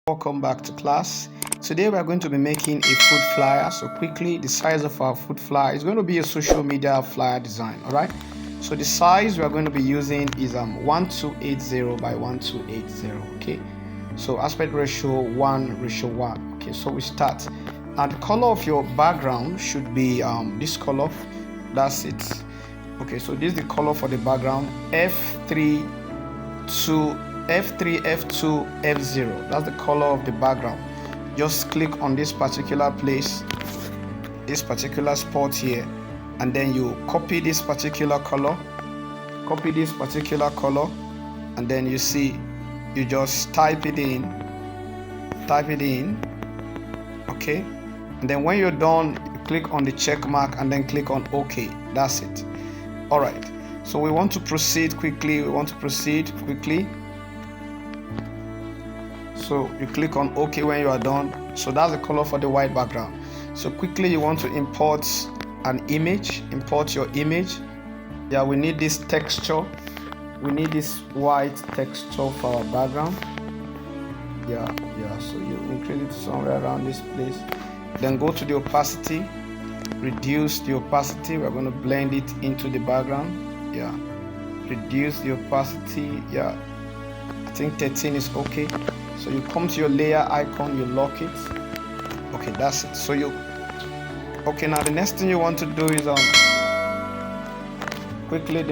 Welcome back to class. Today we are going to be making a food flyer. So quickly, the size of our food flyer is going to be a social media flyer design. All right. So the size we are going to be using is 1280 by 1280. Okay. So aspect ratio 1:1. Okay. So we start. Now the color of your background should be this color. That's it. Okay. So this is the color for the background. F3 F2 F0. That's the color of the background. Just click on this particular place, this particular spot here, and then you copy this particular color, and then you see, you just type it in, okay, and then when you're done, you click on the check mark and then click on OK. That's it. All right, so we want to proceed quickly. So you click on OK when you are done. So that's the color for the white background. So quickly you want to import an image. Import your image. Yeah, we need this texture. We need this white texture for our background. Yeah. So you increase it somewhere around this place. Then go to the opacity. Reduce the opacity. We're going to blend it into the background. Yeah. Reduce the opacity. Yeah. I think 13 is okay. So you come to your layer icon, you lock it. Okay, that's it. So okay, now the next thing you want to do is the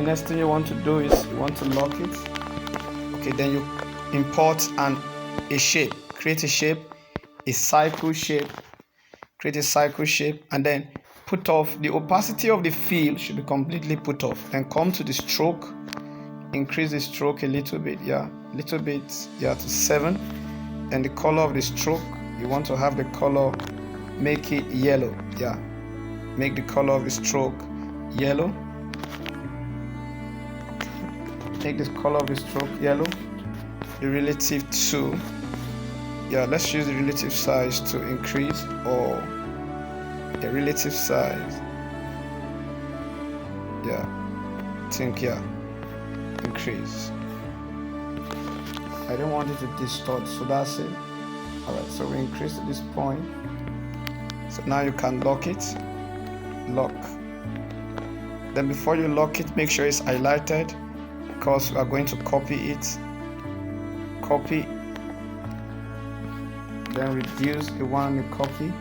next thing you want to do is you want to lock it. Okay, then you import a shape. Create a shape, a circle shape. Create a circle shape, and then put off the opacity of the fill should be completely put off. Then come to the stroke. Increase the stroke a little bit, to 7. And the color of the stroke, you want to have the color, make it yellow. Make the color of the stroke yellow. Make the color of the stroke yellow. The relative to, let's use the relative size to increase, or the relative size, increase. I don't want it to distort, so that's it. Alright, so we increase to this point. So now you can lock it. Lock. Then before you lock it, make sure it's highlighted, because we are going to copy it. Copy. Then reduce the one you copy.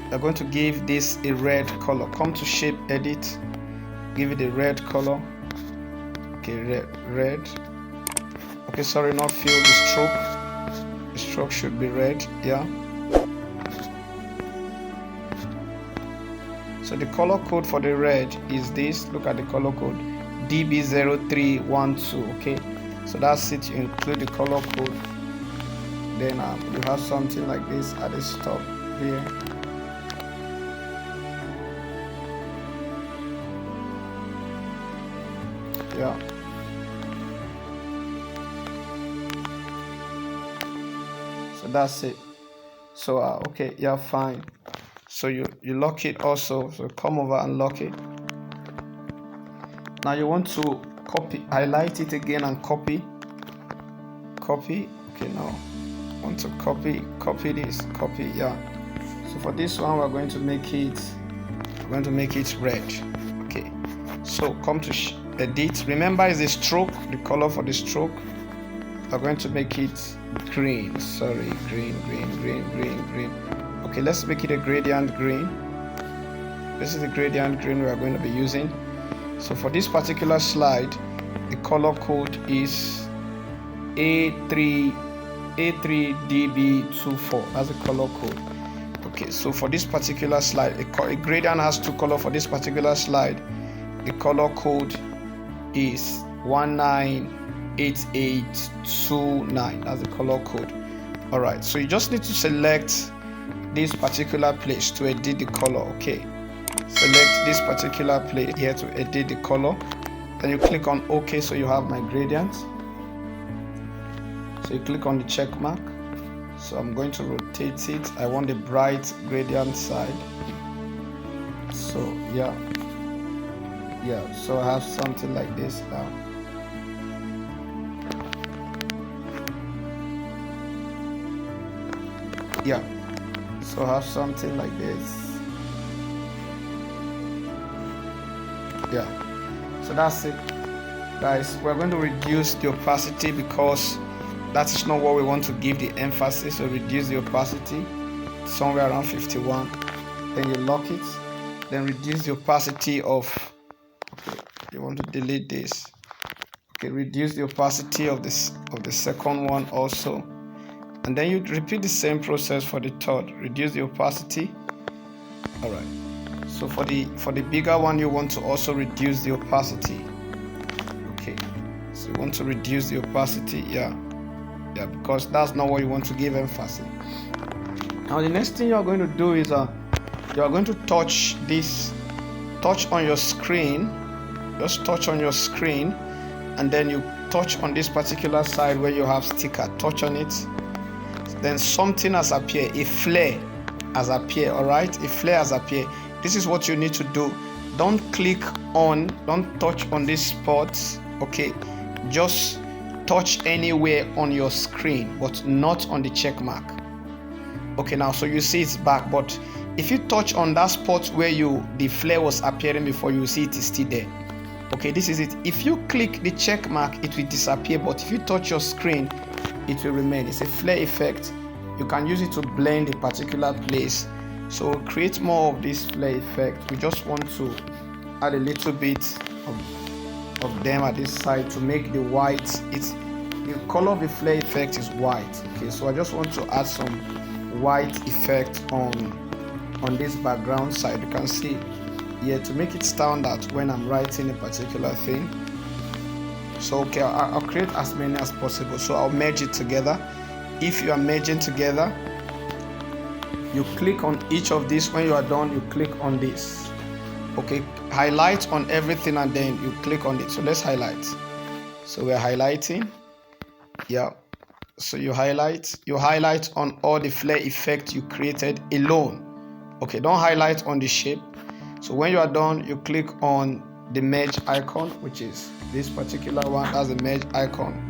You're going to give this a red color. Come to shape edit. Give it a red color. Okay, red. Okay, sorry, not fill, the stroke. The stroke should be red. So the color code for the red is this. Look at the color code, DB0312. Okay, so that's it. You include the color code. Then you have something like this at the top here. So that's it. So okay, fine. So you lock it also. So come over and lock it. Now you want to highlight it again and copy. Okay, now I want to copy this. So for this one, we're going to make it red. Okay, so come to edit. Remember, is the stroke, the color for the stroke. We're going to make it green. Green. Okay, let's make it a gradient green. This is the gradient green we are going to be using. So for this particular slide, the color code is A3DB24. That's the color code. Okay, so for this particular slide, a gradient has two colors. For this particular slide, the color code is 198829. That's the color code. All right, so you just need to select this particular place to edit the color. Okay, select this particular place here to edit the color. Then you click on OK, so you have my gradient. So you click on the check mark. So I'm going to rotate it. I want the bright gradient side. So so I have something like this now. Yeah, so have something like this. Yeah, so that's it, guys. We're going to reduce the opacity because that is not what we want to give the emphasis. So reduce the opacity somewhere around 51, then you lock it, then reduce the opacity of, okay, you want to delete this, okay, reduce the opacity of this, of the second one also, and then you repeat the same process for the third. Reduce the opacity. All right, so for the bigger one, you want to also reduce the opacity. Okay, so you want to reduce the opacity. Yeah, because that's not what you want to give emphasis. Now the next thing you are going to do is you are going to touch on your screen. Just touch on your screen, and then you touch on this particular side where you have sticker. Touch on it, then something has appeared. A flare has appeared. All right, a flare has appeared. This is what you need to do. Don't touch on these spots. Okay, just touch anywhere on your screen, but not on the check mark. Okay, now so you see it's back, but if you touch on that spot where the flare was appearing before, you see it is still there. Okay, this is it. If you click the check mark, it will disappear, but if you touch your screen, it will remain. It's a flare effect. You can use it to blend a particular place. So create more of this flare effect. We just want to add a little bit of them at this side to make the white. The color of the flare effect is white. Okay, so I just want to add some white effect on this background side. You can see here to make it stand out when I'm writing a particular thing. So okay, I'll create as many as possible. So I'll merge it together. If you are merging together, you click on each of these. When you are done, you click on this. Okay, highlight on everything and then you click on it. So let's highlight. So we're highlighting. Yeah, so you highlight on all the flare effect you created alone. Okay, don't highlight on the shape. So when you are done, you click on the merge icon, which is this particular one. That's the merge icon.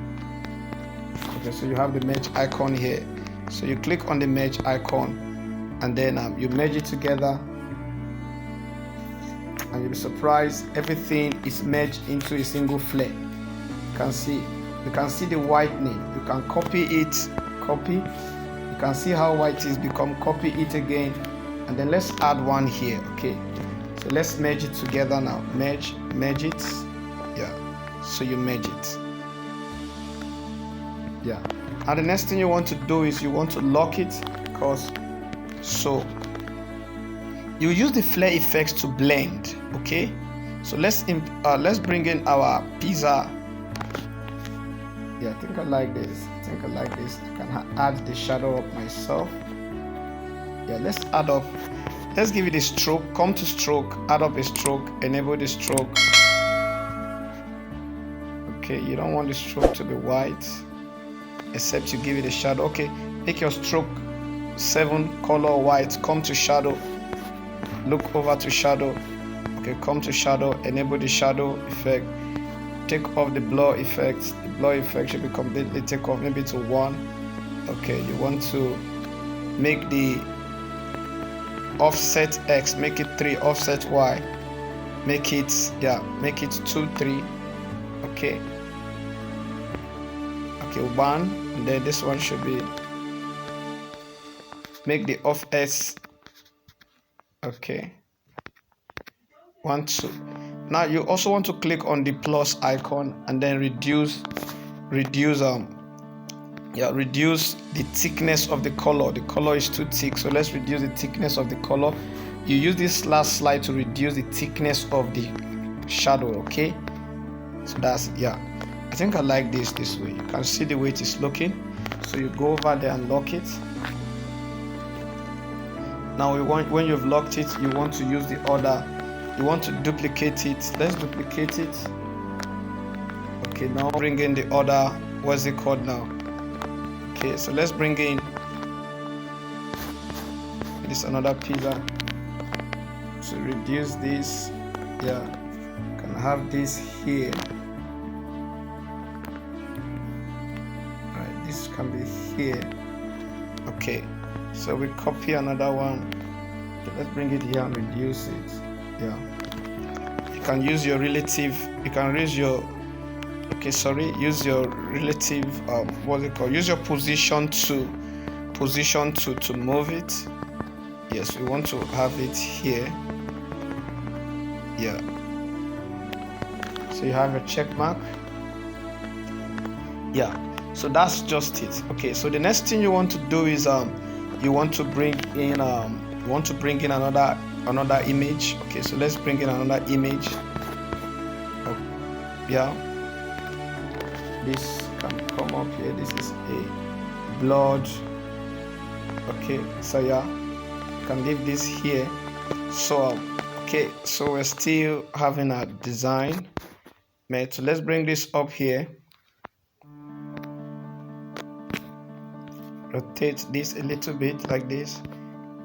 Okay, so you have the merge icon here. So you click on the merge icon, and then you merge it together, and you'll be surprised, everything is merged into a single flare. You can see the whitening. You can copy it, you can see how white is become. Copy it again, and then let's add one here. Okay, so let's merge it together now. Merge it. Yeah, so you merge it. Yeah, and the next thing you want to do is you want to lock it, because so you use the flare effects to blend. Okay, so let's bring in our pizza. Yeah, I think I like this. I can add the shadow up myself. Yeah, let's give it a stroke. Come to stroke, add up a stroke, enable the stroke. Okay, you don't want the stroke to be white, except you give it a shadow. Okay, make your stroke 7 color white. Come to shadow, look over to shadow. Okay, come to shadow, enable the shadow effect. Take off the blur effect. The blur effect should be completely take off, maybe to 1. Okay, you want to make the offset X, make it 3, offset Y, make it 2, 3. Okay, 1, and then this one should be, make the off S. Okay, 1, 2. Now you also want to click on the plus icon and then reduce the thickness of the color. The color is too thick, so let's reduce the thickness of the color. You use this last slide to reduce the thickness of the shadow. Okay, so that's, yeah, I think I like this way. You can see the way it is looking. So you go over there and lock it. Now when you've locked it, you want to use the other. You want to duplicate it. Let's duplicate it. Okay, now bring in the other, what's it called now? Okay, so let's bring in this another pizza. So reduce this. Yeah, can have this here. Alright, this can be here. Okay, So we copy another one. Okay, let's bring it here and reduce it. Yeah, you can use your relative, you can use your use your relative, what's it called, use your position to move it. Yes, we want to have it here. Yeah, so you have a check mark. Yeah, so that's just it. Okay, so the next thing you want to do is you want to bring in another image. Okay, so let's bring in another image. Oh, yeah, this can come up here. This is a blood. Okay, so yeah, you can leave this here. So okay, so we're still having a design made. So let's bring this up here, rotate this a little bit like this,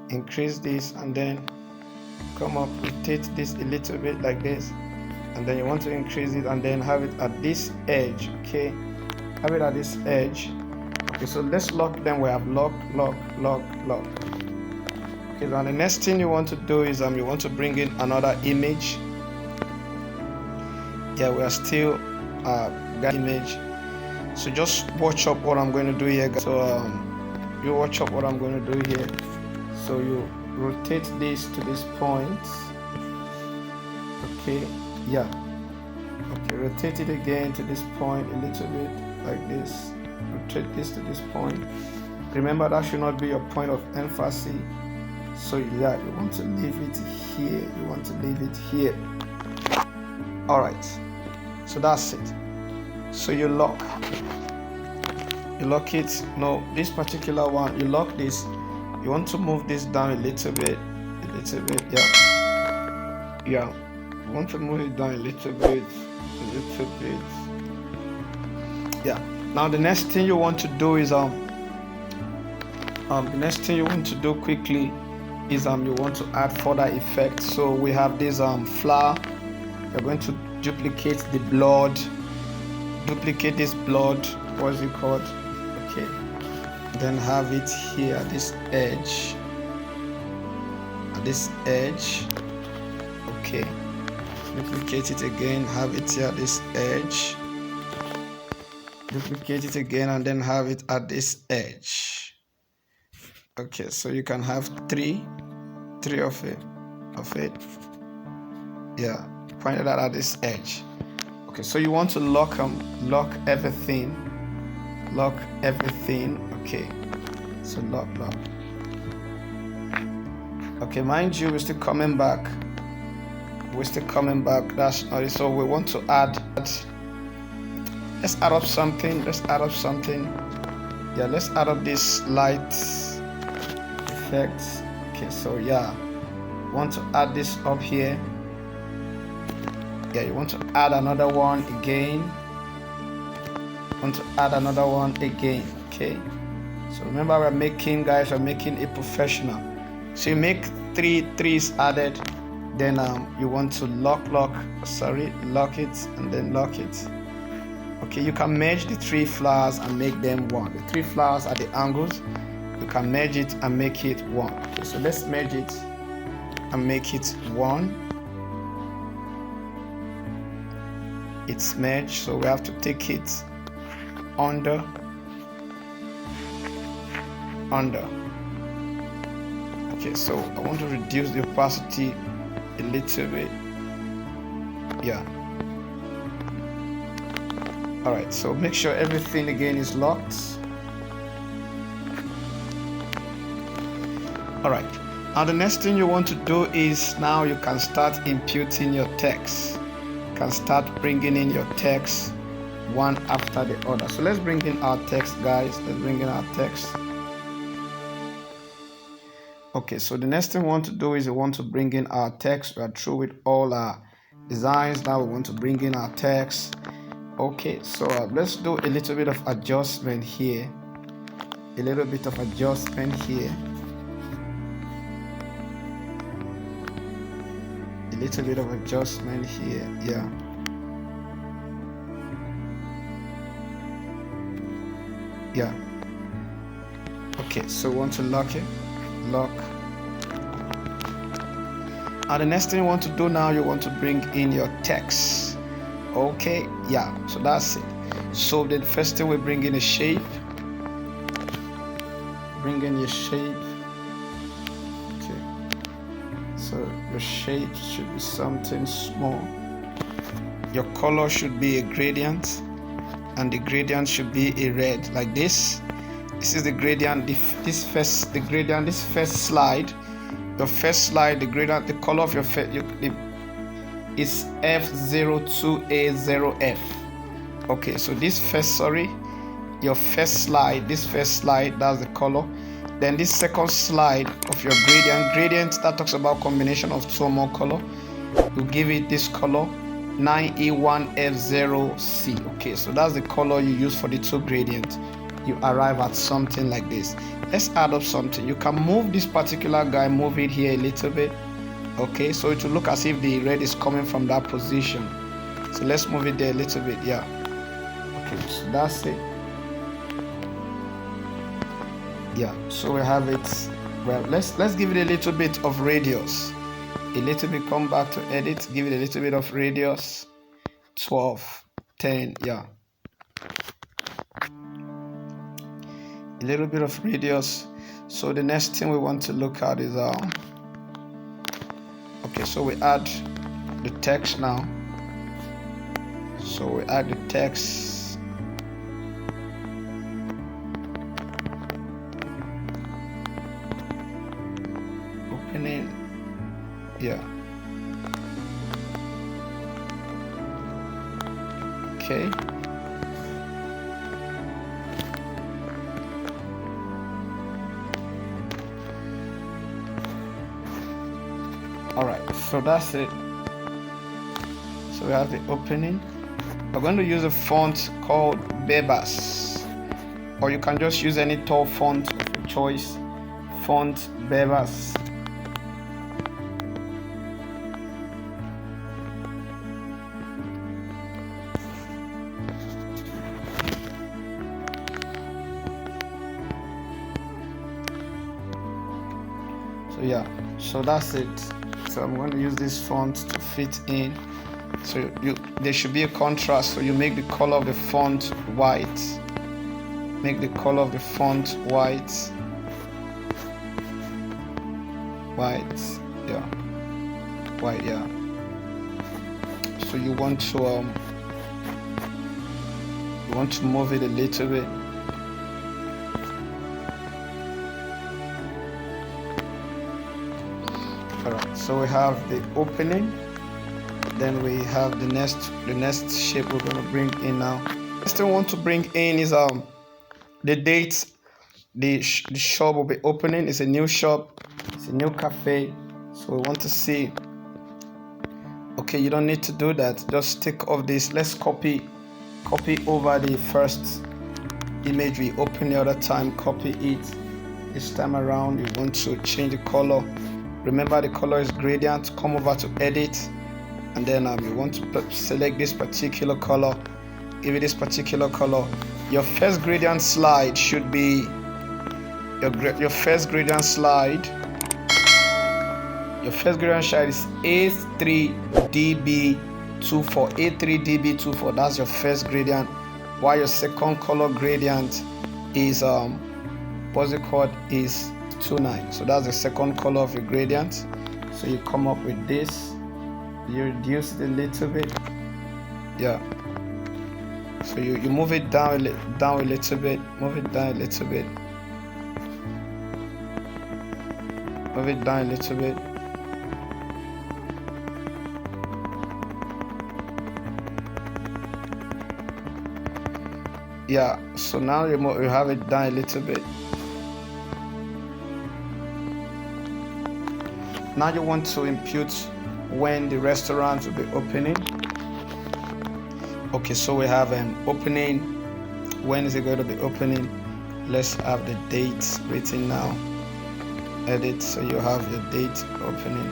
increase this, and then come up, rotate this a little bit like this, and then you want to increase it and then have it at this edge. Okay, have it at this edge. Okay, so let's lock them. We have lock. Okay, now the next thing you want to do is you want to bring in another image. Yeah, we are still got image. So just watch up what I'm going to do here, guys. So you watch up what I'm going to do here. So you rotate this to this point. Okay, yeah. Okay, rotate it again to this point a little bit like this. Rotate this to this point. Remember, that should not be your point of emphasis. So yeah, you want to leave it here. You want to leave it here. All right. So that's it. So you lock it. No, this particular one, you lock this. You want to move this down a little bit. Yeah. You want to move it down a little bit. Yeah. Now the next thing you want to do is the next thing you want to do quickly is you want to add further effects. So we have this flower. We're going to duplicate the blood. Duplicate this blood. What is it called? Okay. Then have it here at this edge. At this edge. Okay. Duplicate it again. Have it here at this edge. Duplicate it again and then have it at this edge. Okay, so you can have three of it. Yeah, pointed out at this edge. Okay, so you want to lock everything. Okay, so lock. Okay, mind you, we're still coming back. That's not it. So we want to add. Let's add up something. Yeah, let's add up this light effects. Okay, so yeah, want to add this up here. Yeah, you want to add another one again. Okay, so remember, we're making a professional. So you make three is added, then you want to lock it and then lock it. Okay, you can merge the three flowers and make them one. The three flowers at the angles, you can merge it and make it one. Okay, so let's merge it and make it one. It's merged, so we have to take it under. Okay, so I want to reduce the opacity a little bit. Yeah. All right, so make sure everything again is locked. All right, now the next thing you want to do is now you can start imputing your text. You can start bringing in your text one after the other. So let's bring in our text, guys. Okay, so the next thing we want to do is we want to bring in our text. We are through with all our designs. Now we want to bring in our text. Okay, so let's do a little bit of adjustment here. Yeah. Yeah. Okay, so we want to lock it. Lock. And the next thing you want to do now, you want to bring in your text. Okay, yeah, so that's it. So the first thing we bring in a shape. Bring in your shape. Okay, so your shape should be something small. Your color should be a gradient, and the gradient should be a red, like this. This is the gradient. This first slide. Your first slide, the gradient, the color of your is F02A0F. Okay, so this first, your first slide, that's the color. Then this second slide of your gradient that talks about combination of two or more color, you give it this color 9E1F0C. Okay, so that's the color you use for the two gradients. You arrive at something like this. Let's add up something. You can move this particular guy, move it here a little bit. Okay, so it will look as if the red is coming from that position. So let's move it there a little bit. Yeah. Okay, so that's it. Yeah, so we have it. Well, let's give it a little bit of radius. A little bit. Come back to edit. Give it a little bit of radius. 12, 10. Yeah. A little bit of radius. So the next thing we want to look at is okay, so we add the text now. So we add the text. Opening. Yeah. Okay. Alright, so that's it. So we have the opening. We're going to use a font called Bebas, or you can just use any tall font of your choice. Font Bebas. So yeah, so that's it. So I'm going to use this font to fit in. So there should be a contrast. So you make the color of the font white. Make the color of the font white. White, yeah. White, yeah. So you want to move it a little bit. Alright, so we have the opening, then we have the next shape we're going to bring in now. Next thing we want to bring in is the date. The shop will be opening. It's a new shop, it's a new cafe, so we want to see. Okay, you don't need to do that, just take off this. Let's copy over the first image we opened the other time. Copy it. This time around you want to change the color. Remember, the color is gradient. Come over to edit, and then you want to select this particular color. Give it this particular color. Your first gradient slide should be your first gradient slide. Your first gradient slide is A3dB24. A3dB24. That's your first gradient. While your second color gradient is what's it called, is 29. So that's the second color of your gradient. So you come up with this, you reduce it a little bit. Yeah, so you move it down a little bit, move it down a little bit, move it down a little bit. Yeah, so now you have it down a little bit. Now you want to impute when the restaurant will be opening. Okay, so we have an opening. When is it going to be opening? Let's have the date written now. Edit, so you have your date opening.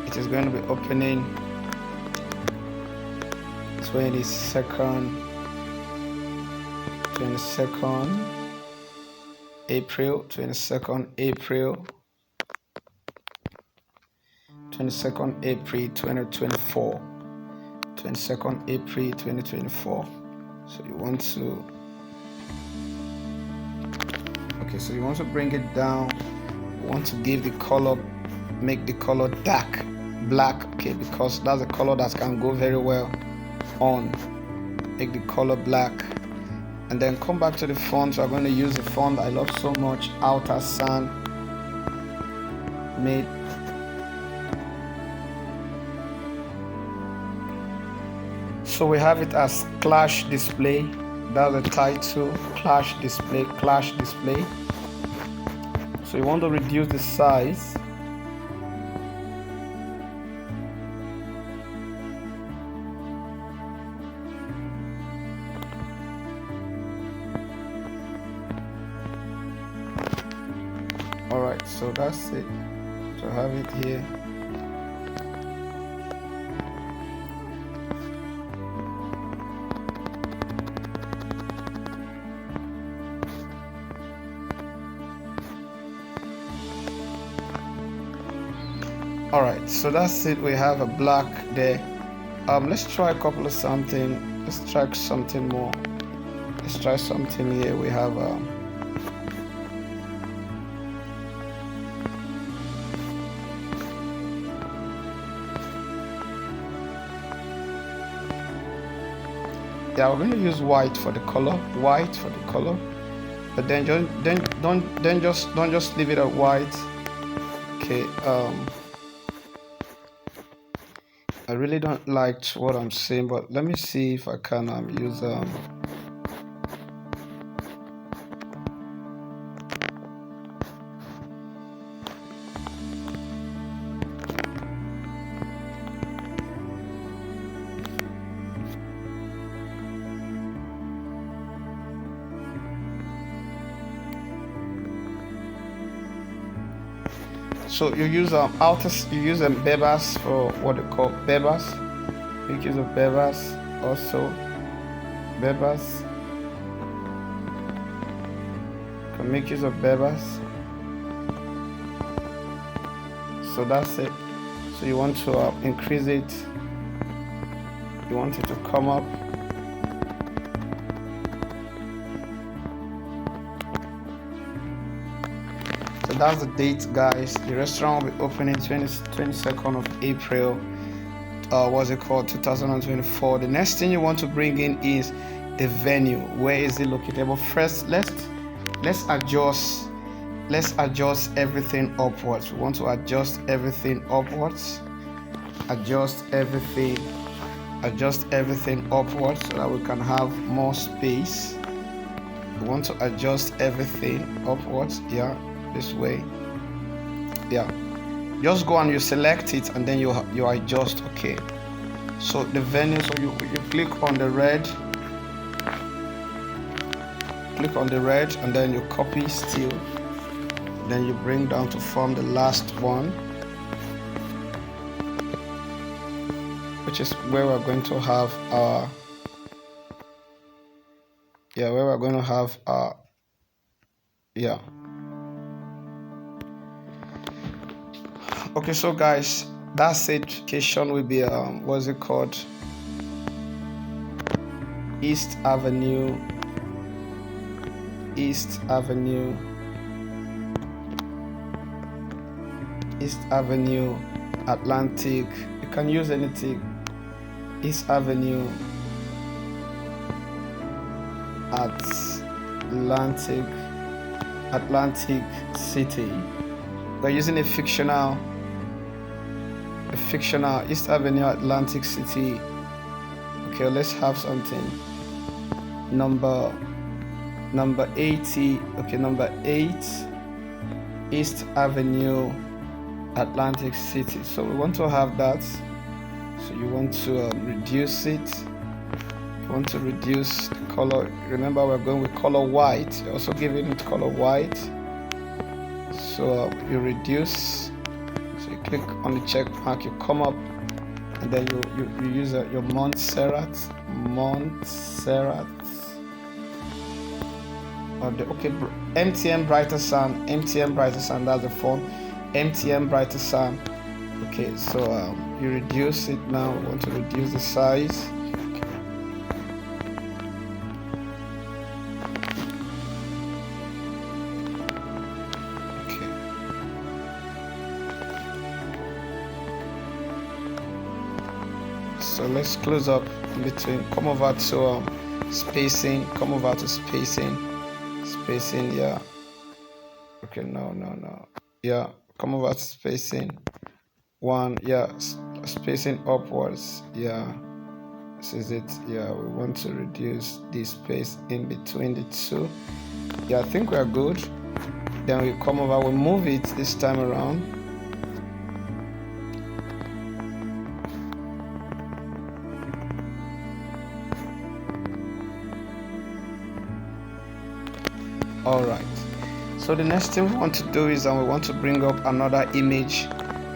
It is going to be opening 22nd, 22nd April, 22nd April, 22nd April 2024, 22nd April 2024. So you want to, okay, so you want to bring it down. You want to give the color, make the color dark black, okay, because that's a color that can go very well on. Make the color black, and then come back to the font. We're going to use the font I love so much, Outer Sun made. So we have it as Clash Display. That's the title, Clash Display, Clash Display. So you want to reduce the size. Alright, so that's it. So have it here. Alright, so that's it. We have a black there. Let's try a couple of something. Let's try something more. Let's try something here. We have yeah, we're going to use white for the color, but then don't just leave it at white. Okay, I really don't like what I'm saying, but let me see if I can use so you use bebas for what they call bebas. Make use of bebas also. Bebas. Can make use of bebas. So that's it. So you want to increase it. You want it to come up. So that's the date, guys. The restaurant will be opening 22nd of April. What's it called? 2024. The next thing you want to bring in is the venue. Where is it located? But first, let's adjust everything upwards. We want to adjust everything upwards. Adjust everything upwards so that we can have more space. We want to adjust everything upwards. Yeah. This way. Yeah, just go and you select it and then you adjust. Okay, so the venue, so you click on the red, and then you copy still, then you bring down to form the last one, which is where we're going to have our yeah. Okay, so guys, that's it. Location will be what's it called? East Avenue, Atlantic. You can use anything. East Avenue, Atlantic City. We're using a fictional East Avenue, Atlantic City. Okay, let's have something. Number 80. Okay, number 8, East Avenue, Atlantic City. So we want to have that. So you want to reduce it. You want to reduce the color. Remember, we're going with color white. You're also giving it color white. So you reduce. So you click on the check mark. You come up, and then you use your Montserrat. Okay, MTN brighter sun, MTN brighter sun, that's the font. MTN brighter sun. Okay, so you reduce it now. We want to reduce the size. Okay. So let's close up in between. Come over to spacing. Come over to spacing. Spacing, yeah. Okay, no. Yeah, come over to spacing. One, yeah, spacing upwards. Yeah, this is it. Yeah, we want to reduce the space in between the two. Yeah, I think we are good. Then we come over, we move it this time around. All right, so the next thing we want to do is we want to bring up another image.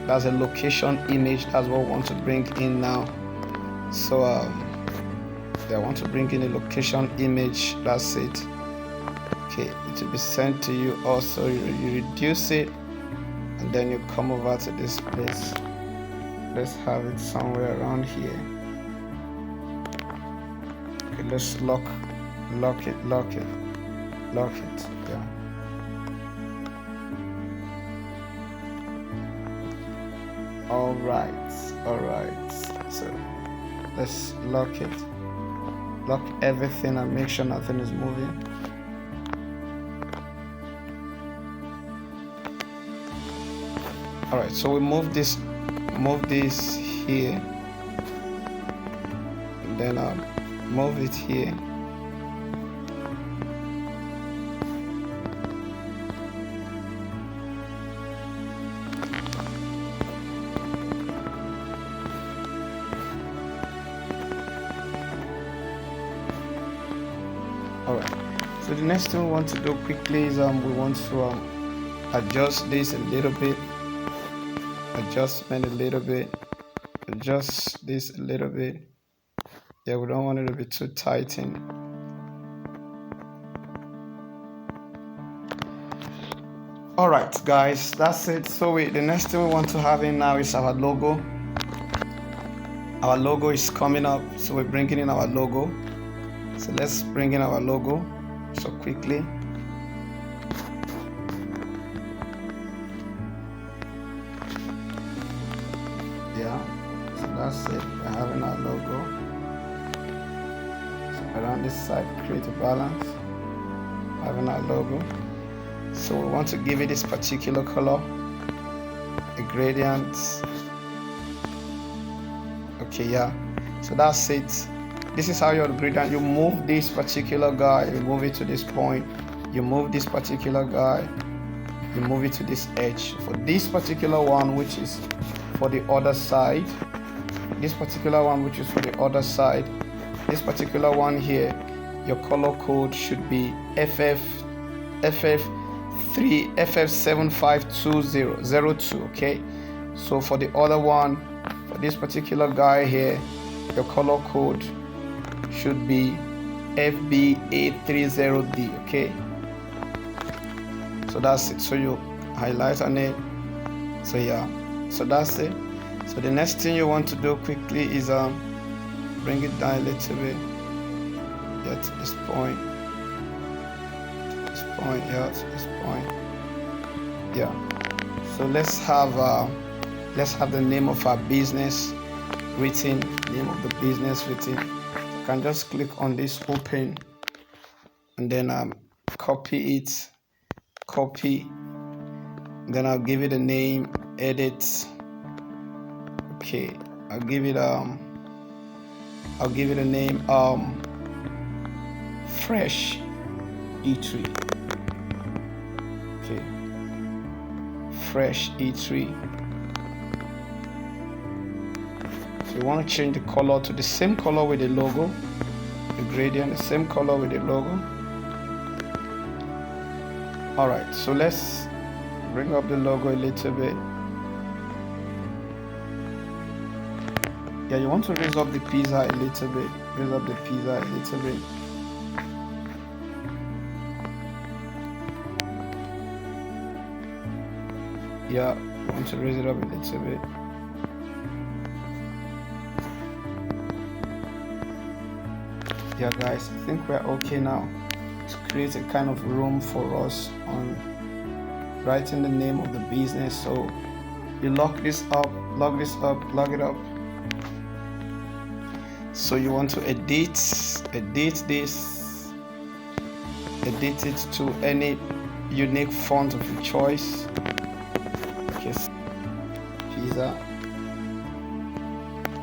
That's a location image. That's what we want to bring in now. So yeah, I want to bring in a location image. That's it. Okay, it will be sent to you. Also, you reduce it, and then you come over to this place. Let's have it somewhere around here. Okay, let's lock it. Yeah. All right. So let's lock everything and make sure nothing is moving. All right, so we move this here, and then move it here. Alright, so the next thing we want to do quickly is we want to adjust this a little bit, adjustment a little bit, adjust this a little bit. Yeah, we don't want it to be too tightened. Alright guys, that's it. So the next thing we want to have in now is our logo. Our logo is coming up, so we're bringing in our logo. So let's bring in our logo so quickly. Yeah, so that's it. We're having our logo. So around this side, create a balance. Having our logo. So we want to give it this particular color, a gradient. Okay, yeah. So that's it. This is how your gradient. You move this particular guy, you move it to this point. You move this particular guy, you move it to this edge. For this particular one, which is for the other side, this particular one, which is for the other side, this particular one here, your color code should be FF752002. Okay. So for the other one, for this particular guy here, your color code should be FB830D. Okay, so that's it. So you highlight on it. So yeah, so that's it. So the next thing you want to do quickly is bring it down a little bit. Yeah, to this point. Yeah, to this point. Yeah. So let's have the name of our business written. Name of the business written. You can just click on this open, and then copy it. Then I'll give it a name. Edit. Okay. I'll give it a name. Fresh E3. Okay. Fresh E3. So you want to change the color to the same color with the logo, the gradient, the same color with the logo. Alright, so let's bring up the logo a little bit. Yeah, you want to raise up the pizza a little bit. Raise up the pizza a little bit. Yeah, I want to raise it up a little bit. Yeah guys, I think we're okay now to create a kind of room for us on writing the name of the business. So you lock this up, log it up. So you want to edit this, edit it to any unique font of your choice. Okay, pizza.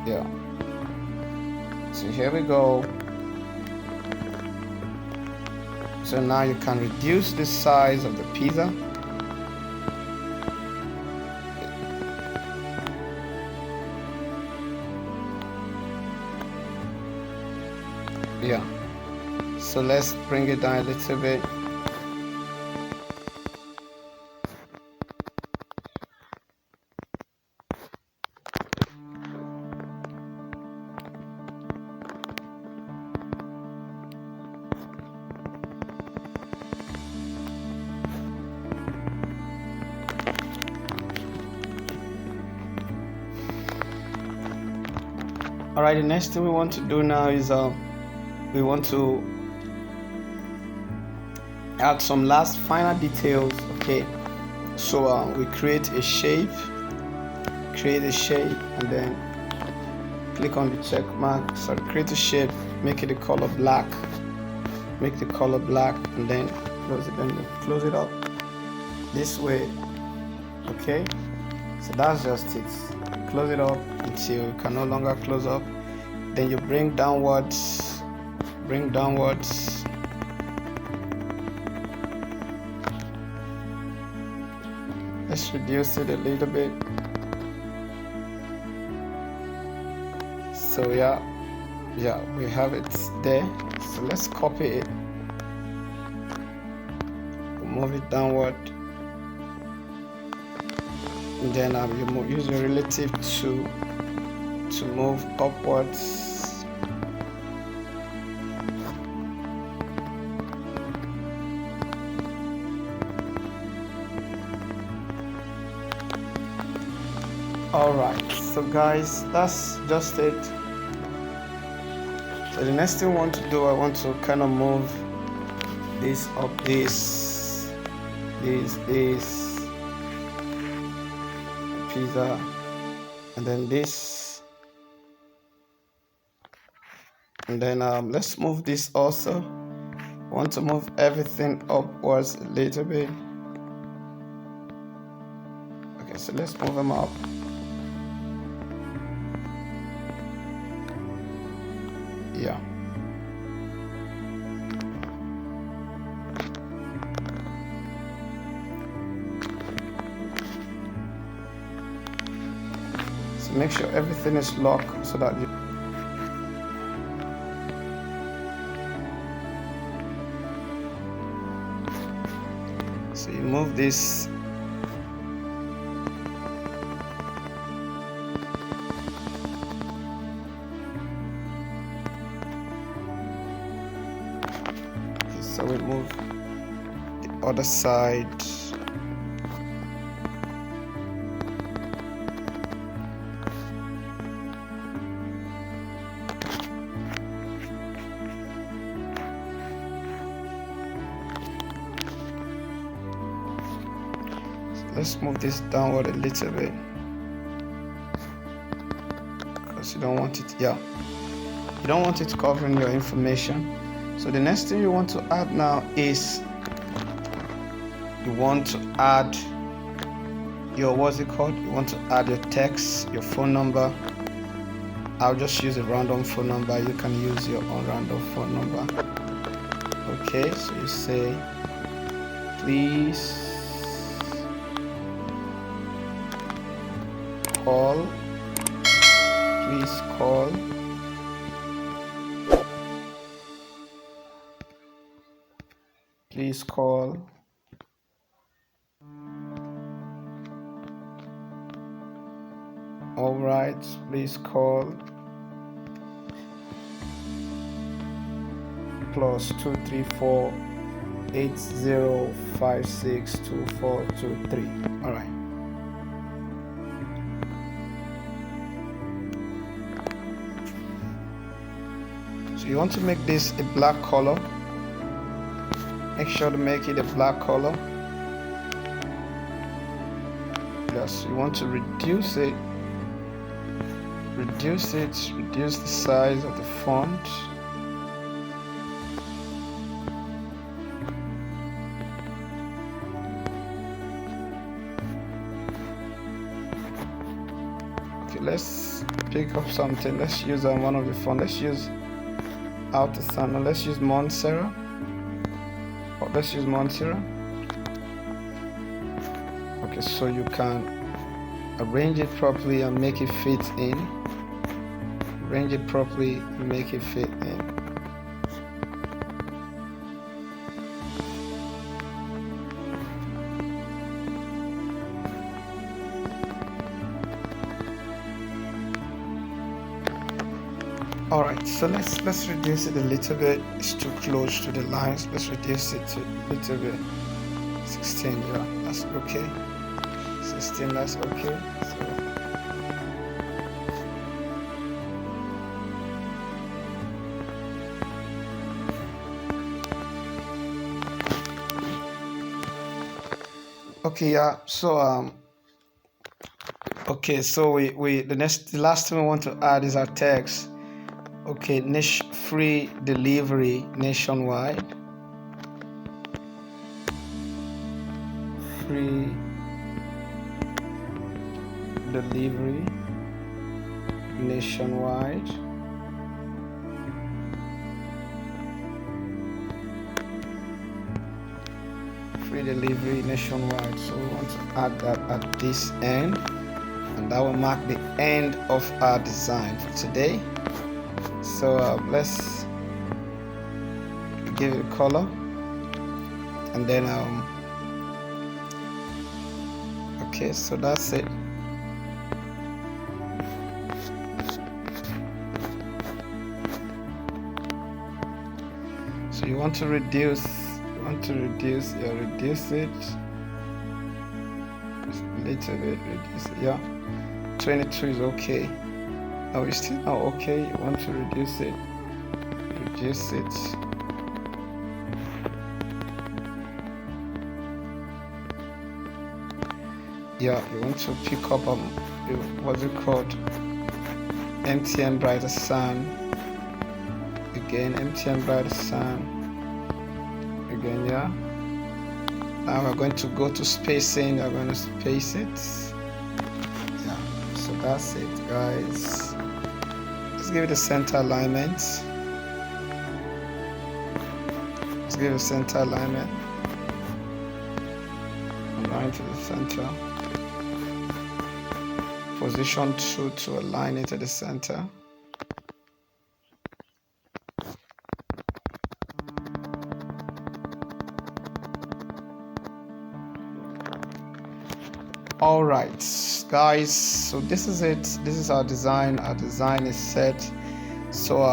Yeah, so here we go. So now you can reduce the size of the pizza. Yeah, so let's bring it down a little bit. Alright, the next thing we want to do now is we want to add some last final details. Okay, so we create a shape, and then click on the check mark. So create a shape, make it the color black, and then close it up this way. Okay, so that's just it. Close it up until you can no longer close up. Then you bring downwards. Let's reduce it a little bit. So yeah, we have it there. So let's copy it, move it downward, and then you use your relative to move upwards. Alright, so guys, that's just it. So the next thing I want to do, I want to kind of move this up, this pizza, and then this, and then let's move this also. I want to move everything upwards a little bit. Okay, so let's move them up. Yeah. So make sure everything is locked so that you move this. So we move the other side. So let's move this downward a little bit because you don't want it. Yeah, you don't want it covering your information. So the next thing you want to add now is you want to add your, what's it called? You want to add your text, your phone number. I'll just use a random phone number. You can use your own random phone number. Okay, so you say, please call. Please call. All right, please call +234 80562423. All right. So you want to make this a black color. Make sure to make it a black color. Yes, you want to reduce it. Reduce the size of the font. Okay, let's pick up something. Let's use one of the font. Let's use Artisan. Let's use Montserrat. Let's use Montserrat. Okay, so you can arrange it properly and make it fit in. Arrange it properly and make it fit in. Alright, so let's reduce it a little bit. It's too close to the lines. Let's reduce it to a little bit. 16, yeah, that's okay. 16, that's okay. So okay, yeah. So okay, so the last thing we want to add is our text. Okay, free delivery nationwide. Free delivery nationwide. Free delivery nationwide. So we want to add that at this end, and that will mark the end of our design for today. So let's give it a color, and then okay, so that's it. So you want to reduce reduce it just a little bit, reduce it, yeah. 22 is okay. No, it's still not okay. You want to reduce it. Yeah, you want to pick up what's it called? MTN Brighter Sun. Again, MTN Brighter Sun. Again, yeah. Now we're going to go to spacing. We're going to space it. Yeah, so that's it, guys. Let's give it a center alignment. Let's give it a center alignment. Align to the center. Position 2 to align it to the center. All right, guys, so this is it. This is our design. Our design is set. So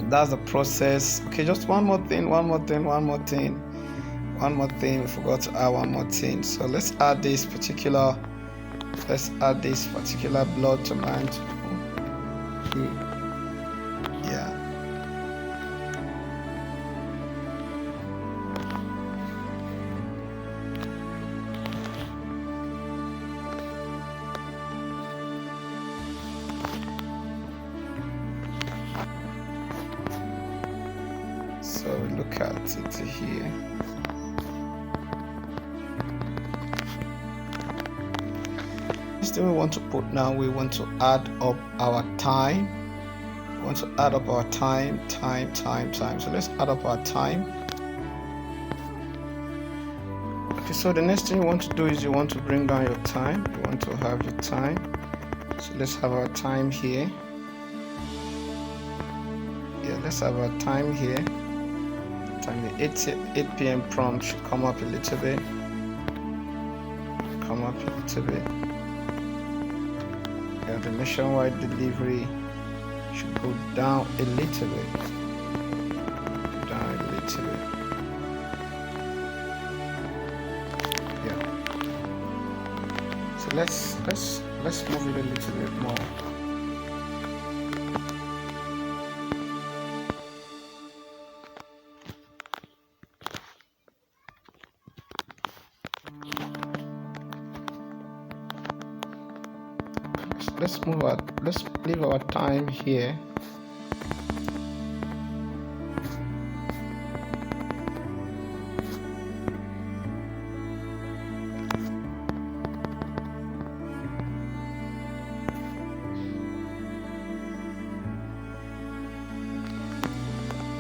that's the process. Okay, just one more thing. We forgot to add one more thing. So let's add this particular blood to mine. Yeah. So look at it here. This thing we want to put now, we want to add up our time. We want to add up our time. So let's add up our time. Okay, so the next thing you want to do is you want to bring down your time. You want to have your time. So let's have our time here. Yeah, let's have our time here. Time the 8 p.m. prompt should come up a little bit. Yeah, the nationwide delivery should go down a little bit. Yeah. So let's move it a little bit more. let's leave our time here.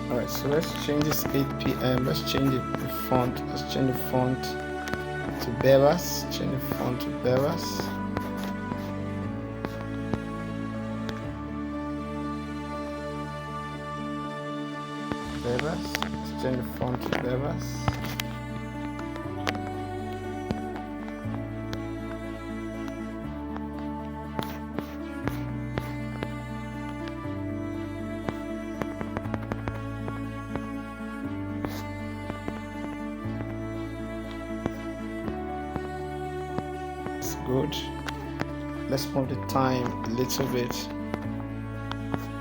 Alright, so let's change this 8 p.m. Let's change the font. Let's change the font to Beavers. Change the font to Beavers. Let's change the font to Beavers. Good. Let's move the time a little bit.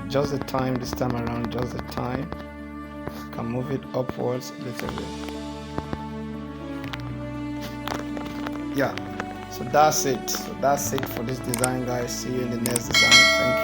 Just the time this time around, just the time. Can move it upwards a little bit. Yeah, so that's it for this design, guys. See you in the next design. Thank you.